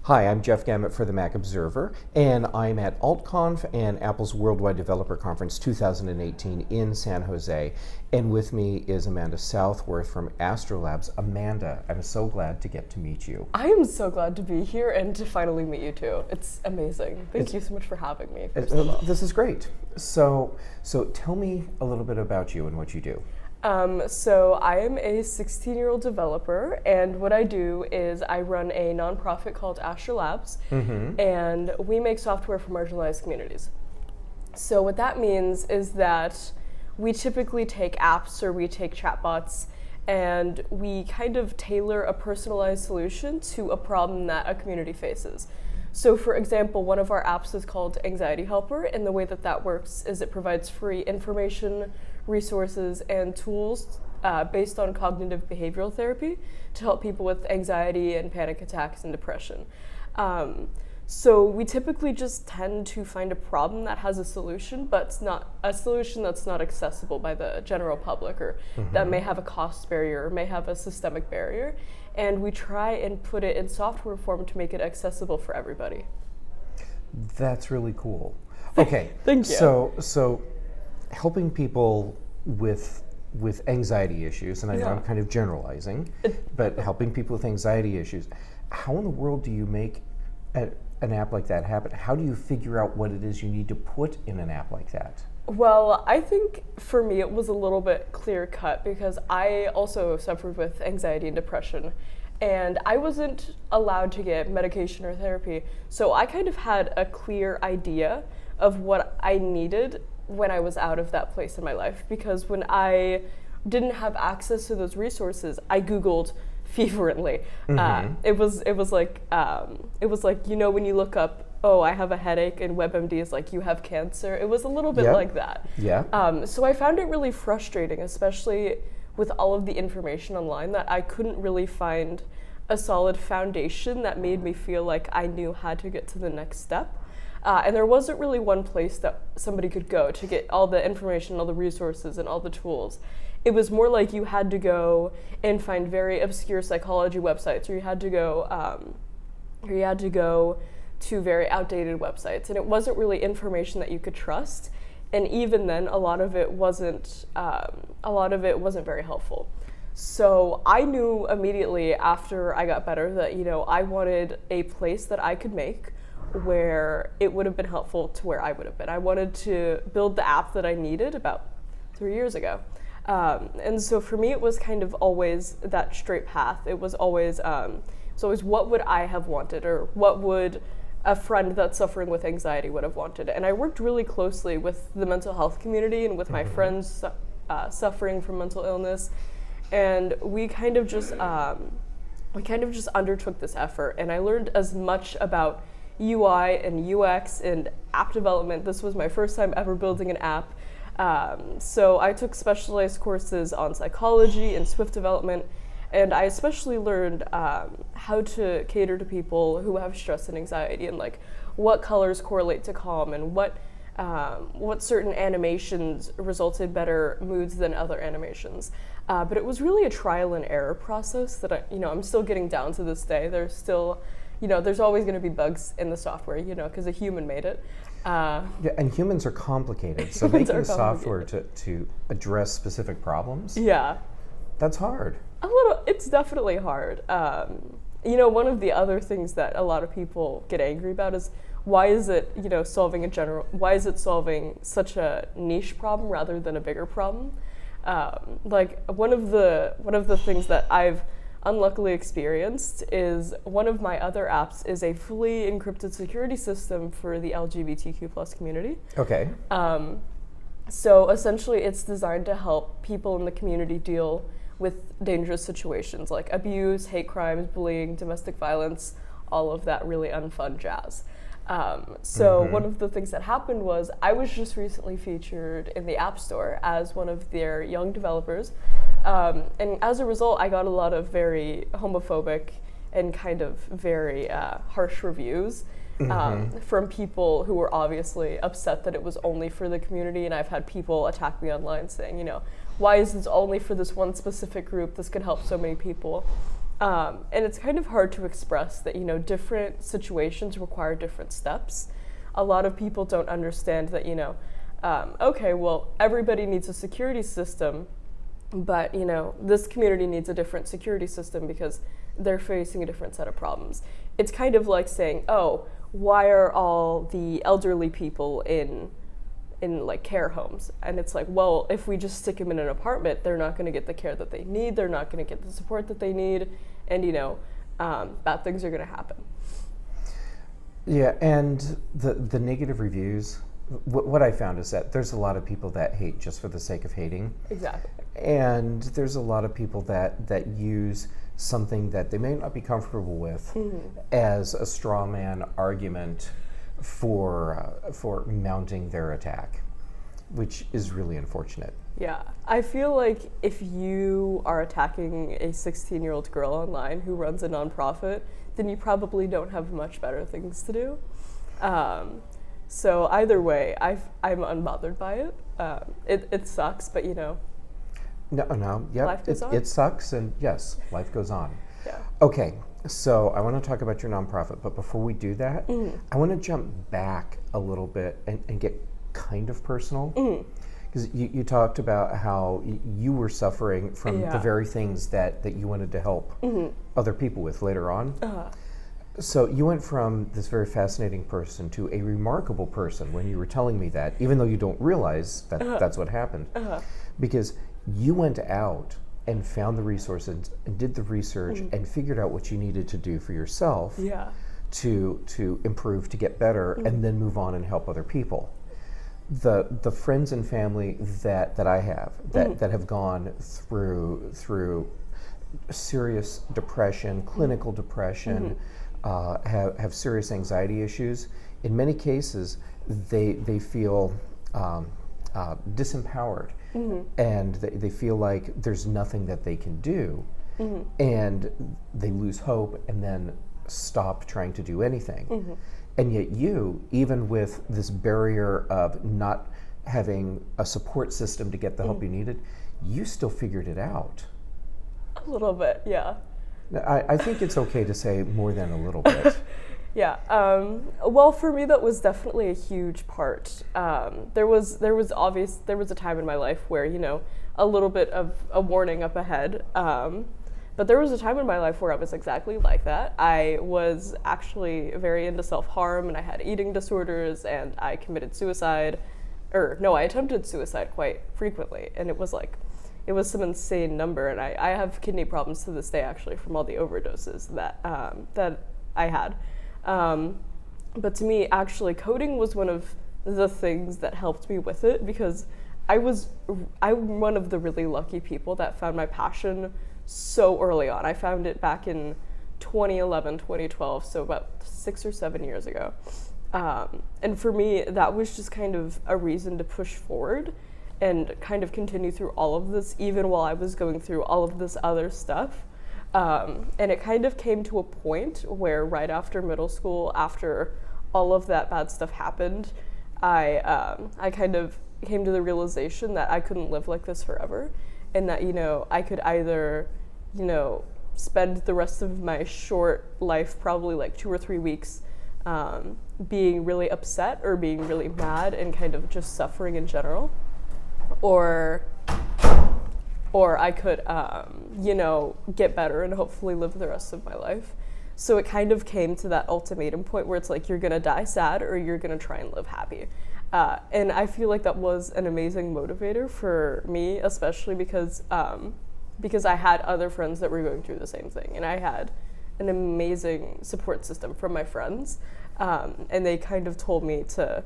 Hi, I'm Jeff Gamet for the Mac Observer, and I'm at AltConf and Apple's Worldwide Developer Conference 2018 in San Jose. And with me is Amanda Southworth from Astro Labs. Amanda, I'm so glad to get to meet you. I am so glad to be here and to finally meet you too. It's amazing. Thank you so much for having me. This is great. So tell me a little bit about you and what you do. So I am a 16-year-old developer, and what I do is I run a nonprofit called Astro Labs, and we make software for marginalized communities. So what that means is that we typically take apps or we take chatbots and we kind of tailor a personalized solution to a problem that a community faces. So for example, one of our apps is called Anxiety Helper, and the way that that works is it provides free information, resources, and tools based on cognitive behavioral therapy to help people with anxiety and panic attacks and depression. So we typically just tend to find a problem that has a solution, but it's not a solution that's not accessible by the general public, or that may have a cost barrier or may have a systemic barrier. And we try and put it in software form to make it accessible for everybody. That's really cool. Okay. Thank you. So helping people with anxiety issues, and I know I'm kind of generalizing, but helping people with anxiety issues, how in the world do you make an app like that happen? How do you figure out what it is you need to put in an app like that? Well, I think for me it was a little bit clear-cut because I also suffered with anxiety and depression, and I wasn't allowed to get medication or therapy, so I kind of had a clear idea of what I needed when I was out of that place in my life, because when I didn't have access to those resources, I Googled fervently. It was like when you look up, oh, I have a headache, and WebMD is like, you have cancer. It was a little bit like that. Yeah. So I found it really frustrating, especially with all of the information online, that I couldn't really find a solid foundation that made me feel like I knew how to get to the next step. And there wasn't really one place that somebody could go to get all the information, all the resources, and all the tools. It was more like you had to go and find very obscure psychology websites, or you had to go to very outdated websites, and it wasn't really information that you could trust. And even then, a lot of it wasn't very helpful. So I knew immediately after I got better that I wanted a place that I could make where it would have been helpful to where I would have been. I wanted to build the app that I needed about 3 years ago. And so for me, it was kind of always that straight path. It was always what would I have wanted, or what would a friend that's suffering with anxiety would have wanted. And I worked really closely with the mental health community and with my friends suffering from mental illness. And we kind of just undertook this effort. And I learned as much about UI and UX and app development. This was my first time ever building an app. So I took specialized courses on psychology and Swift development, and I especially learned how to cater to people who have stress and anxiety, and like what colors correlate to calm, and what certain animations resulted better moods than other animations. But it was really a trial and error process that I'm still getting down to this day. There's still, there's always going to be bugs in the software, because a human made it. And humans are complicated, so making software to address specific problems, that's hard. It's definitely hard. One of the other things that a lot of people get angry about is why is it solving such a niche problem rather than a bigger problem? Like one of the things that I've unluckily experienced is one of my other apps is a fully encrypted security system for the LGBTQ+ community. Okay. So essentially it's designed to help people in the community deal with dangerous situations like abuse, hate crimes, bullying, domestic violence, all of that really unfun jazz. One of the things that happened was I was just recently featured in the App Store as one of their young developers. And as a result, I got a lot of very homophobic and kind of very harsh reviews from people who were obviously upset that it was only for the community. And I've had people attack me online saying, why is this only for this one specific group? This could help so many people. And it's kind of hard to express that, different situations require different steps. A lot of people don't understand that, okay, well, everybody needs a security system, but, this community needs a different security system because they're facing a different set of problems. It's kind of like saying, oh, why are all the elderly people in like care homes? And it's like, well, if we just stick them in an apartment, they're not going to get the care that they need, they're not going to get the support that they need, and bad things are going to happen. Yeah, and the negative reviews, what I found is that there's a lot of people that hate just for the sake of hating. Exactly. And there's a lot of people that use something that they may not be comfortable with as a straw man argument for mounting their attack, which is really unfortunate. Yeah, I feel like if you are attacking a 16-year-old girl online who runs a nonprofit, then you probably don't have much better things to do. So either way, I'm unbothered by it. It sucks, but No, yeah, life goes on. It sucks, and yes, life goes on. Yeah. Okay, so I want to talk about your nonprofit, but before we do that, I want to jump back a little bit and get kind of personal. Because you talked about how you were suffering from the very things that you wanted to help other people with later on. So you went from this very fascinating person to a remarkable person when you were telling me that, even though you don't realize that that's what happened. Because you went out and found the resources and did the research and figured out what you needed to do for yourself to improve, to get better, and then move on and help other people. The friends and family that I have that have gone through serious depression, clinical depression, have serious anxiety issues. In many cases, they feel disempowered, and they feel like there's nothing that they can do, and they lose hope and then stop trying to do anything. And yet you, even with this barrier of not having a support system to get the help you needed, you still figured it out. A little bit, yeah. I think it's okay to say more than a little bit. Yeah. Well, for me, that was definitely a huge part. There was a time in my life where, a little bit of a warning up ahead. But there was a time in my life where I was exactly like that. I was actually very into self-harm, and I had eating disorders, and I committed suicide. I attempted suicide quite frequently, and it was some insane number, and I have kidney problems to this day, actually, from all the overdoses that I had. But to me, actually, coding was one of the things that helped me with it, because I'm one of the really lucky people that found my passion so early on. I found it back in 2011, 2012, so about 6 or 7 years ago. And for me, that was just kind of a reason to push forward and kind of continue through all of this, even while I was going through all of this other stuff. And it kind of came to a point where right after middle school, after all of that bad stuff happened, I kind of came to the realization that I couldn't live like this forever, and that, I could either, spend the rest of my short life, probably like 2 or 3 weeks, being really upset or being really mad and kind of just suffering in general, or I could, get better and hopefully live the rest of my life. So it kind of came to that ultimatum point where it's like, you're gonna die sad or you're gonna try and live happy. And I feel like that was an amazing motivator for me, especially because I had other friends that were going through the same thing, and I had an amazing support system from my friends, and they kind of told me to,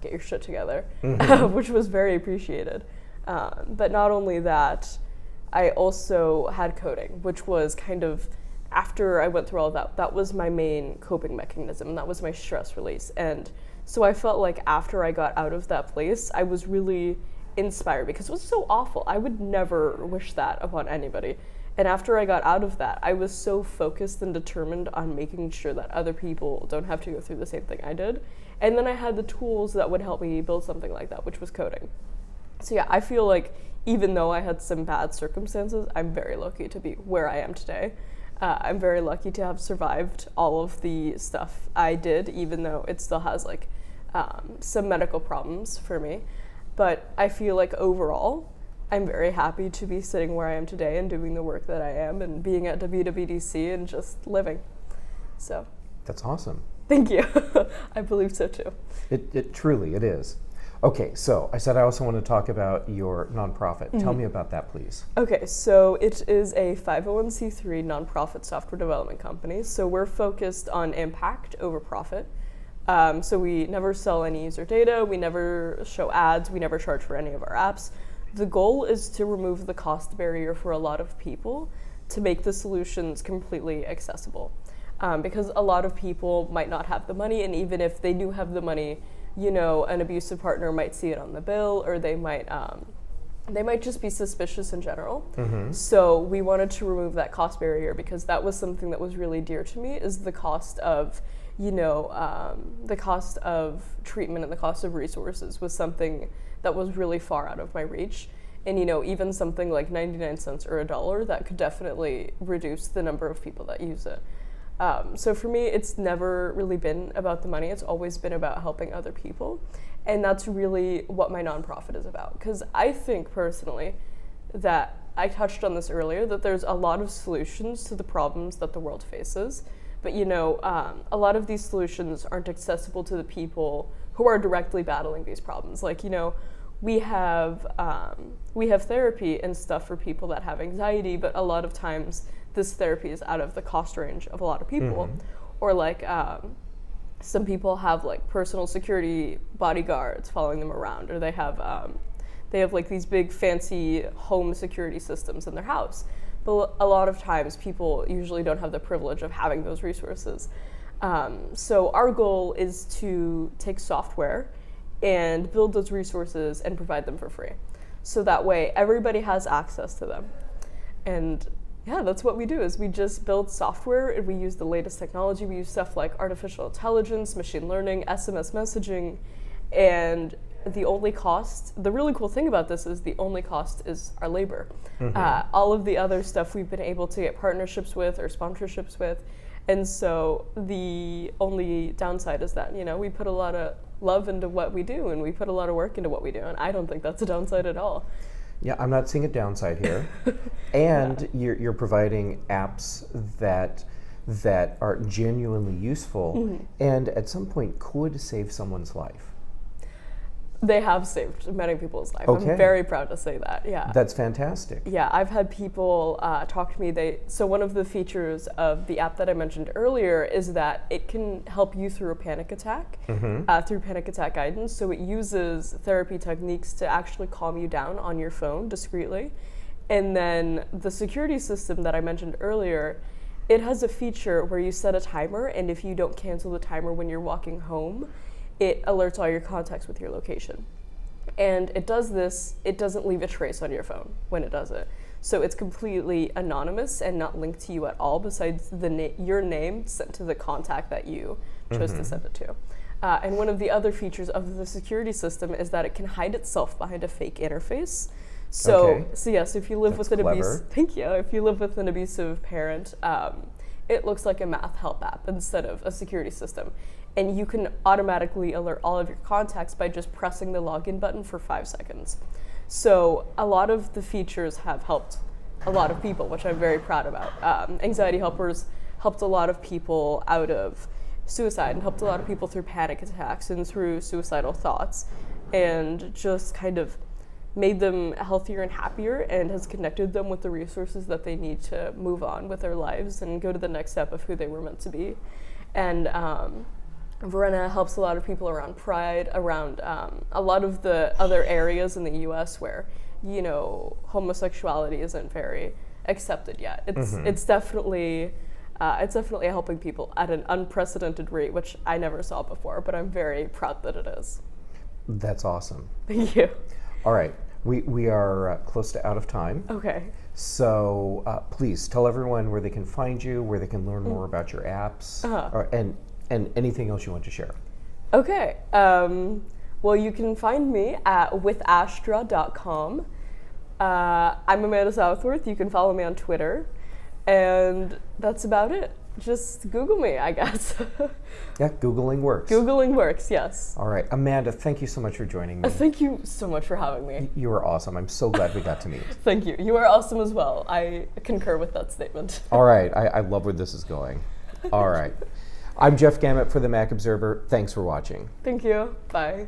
get your shit together, which was very appreciated. But not only that, I also had coding, which was kind of, after I went through all of that, that was my main coping mechanism, that was my stress release. And so I felt like after I got out of that place, I was really inspired, because it was so awful. I would never wish that upon anybody. And after I got out of that, I was so focused and determined on making sure that other people don't have to go through the same thing I did. And then I had the tools that would help me build something like that, which was coding. So yeah, I feel like even though I had some bad circumstances, I'm very lucky to be where I am today. I'm very lucky to have survived all of the stuff I did, even though it still has like some medical problems for me. But I feel like overall, I'm very happy to be sitting where I am today and doing the work that I am and being at WWDC and just living. So. That's awesome. Thank you. I believe so too. It truly, it is. Okay, so I said I also want to talk about your nonprofit. Tell me about that, please. Okay, so it is a 501c3 nonprofit software development company. So we're focused on impact over profit. So we never sell any user data, we never show ads, we never charge for any of our apps. The goal is to remove the cost barrier for a lot of people to make the solutions completely accessible. Because a lot of people might not have the money, and even if they do have the money, you know, an abusive partner might see it on the bill, or they might just be suspicious in general. So we wanted to remove that cost barrier because that was something that was really dear to me, is the cost of, you know, the cost of treatment and the cost of resources was something that was really far out of my reach. And, you know, even something like 99 cents or $1, that could definitely reduce the number of people that use it. So for me, it's never really been about the money. It's always been about helping other people. And that's really what my nonprofit is about. Because I think personally that, I touched on this earlier, that there's a lot of solutions to the problems that the world faces. But, you know, a lot of these solutions aren't accessible to the people who are directly battling these problems. Like, you know, we have therapy and stuff for people that have anxiety, but a lot of times this therapy is out of the cost range of a lot of people. Or like some people have like personal security bodyguards following them around, or they have like these big fancy home security systems in their house. But a lot of times people usually don't have the privilege of having those resources. So our goal is to take software and build those resources and provide them for free. So that way everybody has access to them. And yeah, that's what we do, is we just build software and we use the latest technology. We use stuff like artificial intelligence, machine learning, SMS messaging, and the only cost, the really cool thing about this is the only cost is our labor. All of the other stuff we've been able to get partnerships with or sponsorships with. And so the only downside is that, you know, we put a lot of love into what we do and we put a lot of work into what we do. And I don't think that's a downside at all. Yeah, I'm not seeing a downside here. And you're providing apps that are genuinely useful and at some point could save someone's life. They have saved many people's life. Okay. I'm very proud to say that, yeah. That's fantastic. Yeah, I've had people talk to me. So one of the features of the app that I mentioned earlier is that it can help you through a panic attack, through panic attack guidance. So it uses therapy techniques to actually calm you down on your phone discreetly. And then the security system that I mentioned earlier, it has a feature where you set a timer, and if you don't cancel the timer when you're walking home, it alerts all your contacts with your location. And it does this, it doesn't leave a trace on your phone when it does it. So it's completely anonymous and not linked to you at all, besides your name sent to the contact that you chose to send it to. And one of the other features of the security system is that it can hide itself behind a fake interface. So yes, if you live with an if you live with an abusive parent, it looks like a math help app instead of a security system. And you can automatically alert all of your contacts by just pressing the login button for 5 seconds. So a lot of the features have helped a lot of people, which I'm very proud about. Anxiety helpers helped a lot of people out of suicide and helped a lot of people through panic attacks and through suicidal thoughts, and just kind of made them healthier and happier, and has connected them with the resources that they need to move on with their lives and go to the next step of who they were meant to be. And Verena helps a lot of people around pride, around a lot of the other areas in the US where, you know, homosexuality isn't very accepted yet. It's definitely helping people at an unprecedented rate, which I never saw before, but I'm very proud that it is. That's awesome. Thank you. All right, we are close to out of time. Okay. So please tell everyone where they can find you, where they can learn more about your apps, and anything else you want to share. Okay. Well, Well, you can find me at withastra.com. I'm Amanda Southworth. You can follow me on Twitter. And that's about it. Just Google me, I guess. Yeah, Googling works. Googling works, yes. All right. Amanda, thank you so much for joining me. Thank you so much for having me. You were awesome. I'm so glad we got to meet. Thank you. You are awesome as well. I concur with that statement. All right. I love where this is going. All right. I'm Jeff Gamet for the Mac Observer. Thanks for watching. Thank you. Bye.